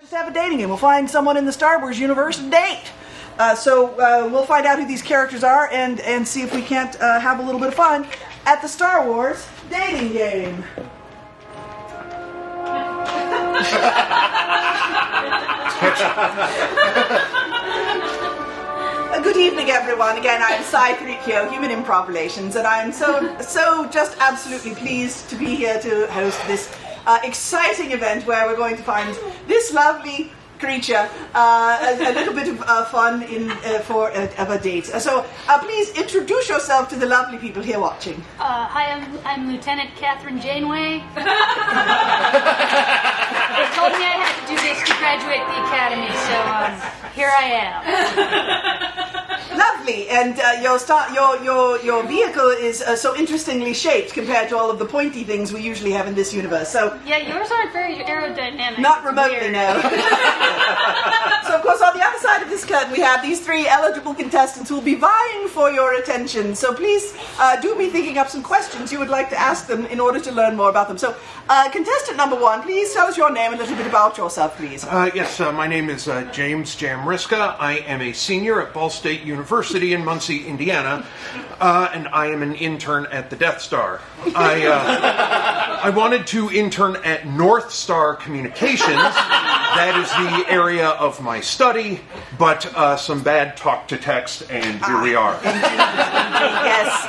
Just have a dating game. We'll find someone in the Star Wars universe and date. So we'll find out who these characters are and see if we can't have a little bit of fun at the Star Wars dating game. Good evening, everyone. Again, I'm Sai 3Kyo, Human Improv Relations, and I'm so just absolutely pleased to be here to host this exciting event where we're going to find this lovely creature a little bit of fun of a date. So please introduce yourself to the lovely people here watching. Hi, I'm Lieutenant Catherine Janeway. They told me I had to do this to graduate the academy, so here I am. Lovely, and your vehicle is so interestingly shaped compared to all of the pointy things we usually have in this universe. So yeah, yours aren't very aerodynamic. Not remotely, no. So, of course, on the other side of this curtain, we have these three eligible contestants who will be vying for your attention. So please do be thinking up some questions you would like to ask them in order to learn more about them. So, contestant number one, please tell us your name and a little bit about yourself, please. Yes, my name is James Jamriska. I am a senior at Ball State University in Muncie, Indiana, and I am an intern at the Death Star. I wanted to intern at North Star Communications. That is the area of my study, but some bad talk-to-text, and here we are. Yes.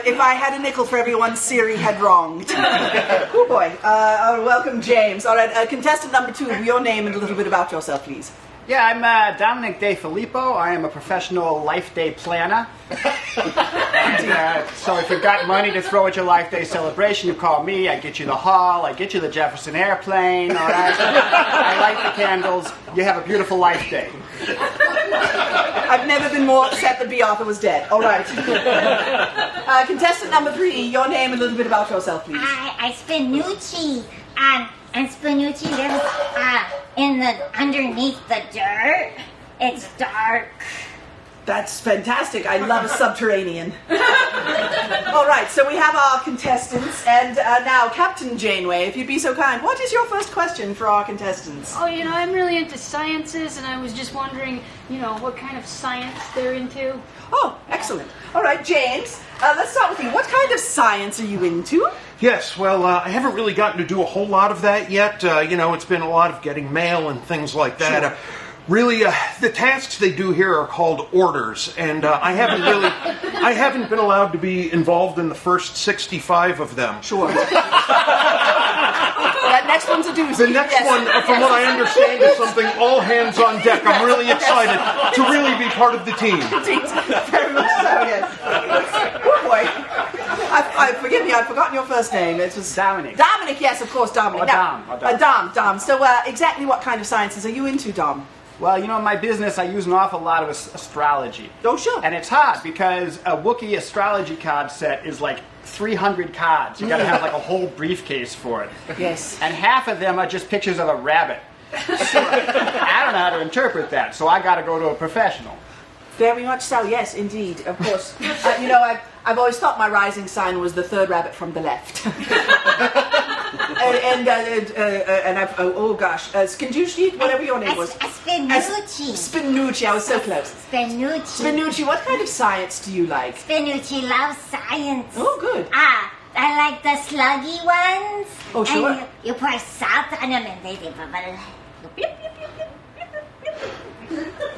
If I had a nickel for everyone Siri had wronged. Oh boy. Welcome, James. All right, contestant number two, your name and a little bit about yourself, please. Yeah, I'm Dominic De Filippo. I am a professional Life Day planner. And so if you've got money to throw at your Life Day celebration, you call me. I get you the hall. I get you the Jefferson airplane. All right. I light the candles. You have a beautiful Life Day. I've never been more upset that B. Arthur was dead. All right. Contestant number three, your name and a little bit about yourself, please. I Spinucci. And Spinucci lives underneath the dirt. It's dark. That's fantastic. I love a subterranean. All right, so we have our contestants, and now Captain Janeway, if you'd be so kind, what is your first question for our contestants? Oh, I'm really into sciences, and I was just wondering, what kind of science they're into. Oh, excellent. All right, James, let's start with you. What kind of science are you into? Yes, well, I haven't really gotten to do a whole lot of that yet. It's been a lot of getting mail and things like that. Sure. Really, the tasks they do here are called orders, and I haven't been allowed to be involved in the first 65 of them. Sure. That next one's a doozy. The next one, from what I understand, is something all hands on deck. I'm really excited to really be part of the team. Very much so, yes. Oh boy. Forgive me, I've forgotten your first name. It was Dominic. Dominic, yes, of course, Dominic. Dom. So exactly what kind of sciences are you into, Dom? Well, in my business, I use an awful lot of astrology. Oh, sure. And it's hard because a Wookiee astrology card set is like 300 cards. You got to have like a whole briefcase for it. Yes. And half of them are just pictures of a rabbit. I don't know how to interpret that, so I got to go to a professional. Very much so, yes, indeed, of course. I've always thought my rising sign was the third rabbit from the left. Skinjushi, whatever your name was. Spinucci. Spinucci, I was so close. Spinucci, what kind of science do you like? Spinucci loves science. Oh, good. I like the sluggy ones. Oh, sure. And you pour salt on them and they bubble.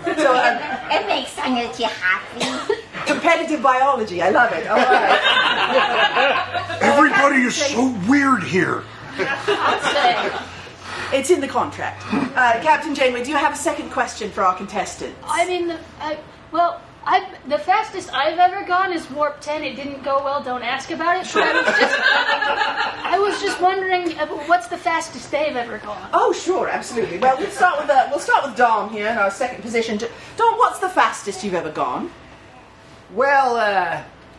So, it makes Spinucci happy. competitive biology, I love it. All right. Everybody is so weird here. I'll say. It's in the contract. Captain Janeway, do you have a second question for our contestants? The fastest I've ever gone is warp 10. It didn't go well. Don't ask about it. But I was just wondering, what's the fastest they've ever gone? Oh, sure, absolutely. Well, we'll start with Dom here in our second position. Dom, what's the fastest you've ever gone? Well,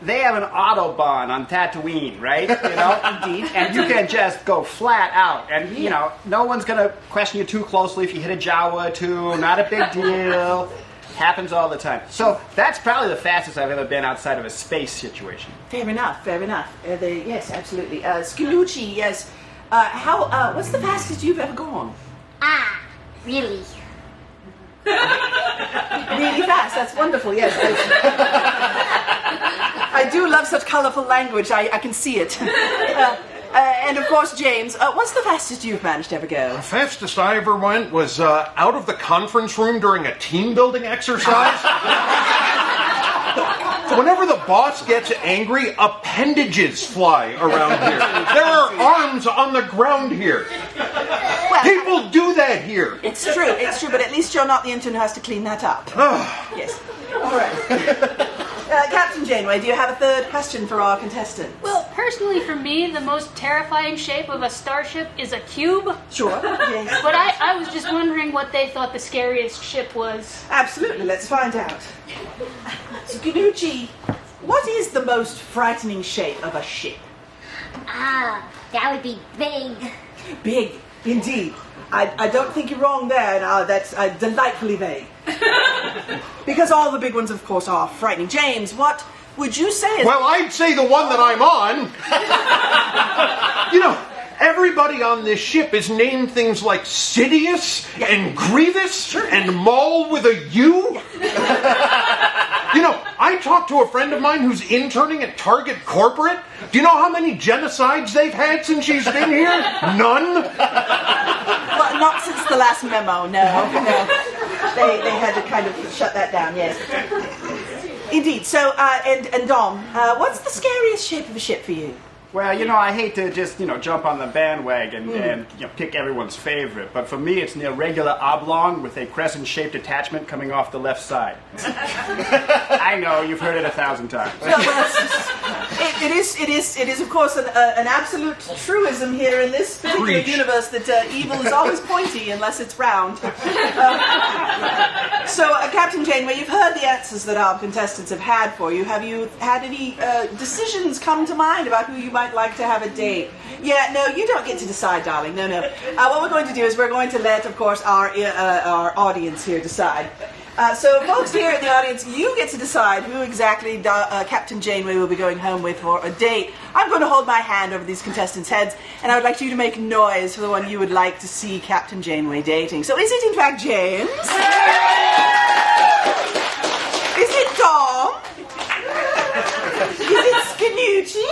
they have an Autobahn on Tatooine, right? Indeed. And you can just go flat out. And, no one's going to question you too closely if you hit a Jawa or two. Not a big deal. Happens all the time. So that's probably the fastest I've ever been outside of a space situation. Fair enough. Yes, absolutely. Skinucci, yes. What's the fastest you've ever gone? Really. Really fast. That's wonderful. Yes. I do love such colourful language. I can see it. And of course, James, what's the fastest you've managed to ever go? The fastest I ever went was out of the conference room during a team building exercise. So whenever the boss gets angry, appendages fly around here. There are arms on the ground here. Well, People do that here. it's true, but at least you're not the intern who has to clean that up. Yes. All right. Captain Janeway, do you have a third question for our contestant? Well, personally for me, the most terrifying shape of a starship is a cube. Sure. Yes. But I was just wondering what they thought the scariest ship was. Absolutely. Let's find out. Skinucci, what is the most frightening shape of a ship? That would be big. Big, indeed. I don't think you're wrong there. Now, that's delightfully vague. Because all the big ones, of course, are frightening. James, what would you say is... Well, I'd say the one that I'm on. You know, everybody on this ship is named things like Sidious and Grievous and Maul with a U. You know, I talked to a friend of mine who's interning at Target Corporate. Do you know how many genocides they've had since she's been here? None? Well, not since the last memo, no. They had to kind of shut that down, yes. Indeed. So, and Dom, what's the scariest shape of a ship for you? Well, you know, I hate to just, jump on the bandwagon and pick everyone's favorite, but for me it's an irregular oblong with a crescent-shaped attachment coming off the left side. I know, you've heard it 1,000 times. It is, of course, an absolute truism here in this particular universe that evil is always pointy unless it's round. So, Captain Janeway, you've heard the answers that our contestants have had for you. Have you had any decisions come to mind about who you might like to have a date? Yeah, no, you don't get to decide, darling. No. What we're going to do is we're going to let, of course, our audience here decide. So, folks here in the audience, you get to decide who exactly Captain Janeway will be going home with for a date. I'm going to hold my hand over these contestants' heads, and I would like you to make noise for the one you would like to see Captain Janeway dating. So, is it in fact James? Is it Dom? Is it Skinucci?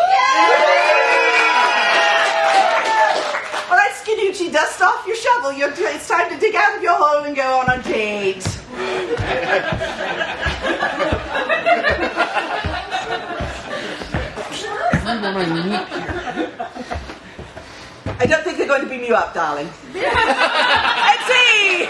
All right, Skinucci, dust off your shovel. It's time to dig out of your hole and go on a date. I don't think they're going to beam you up, darling. Let's see!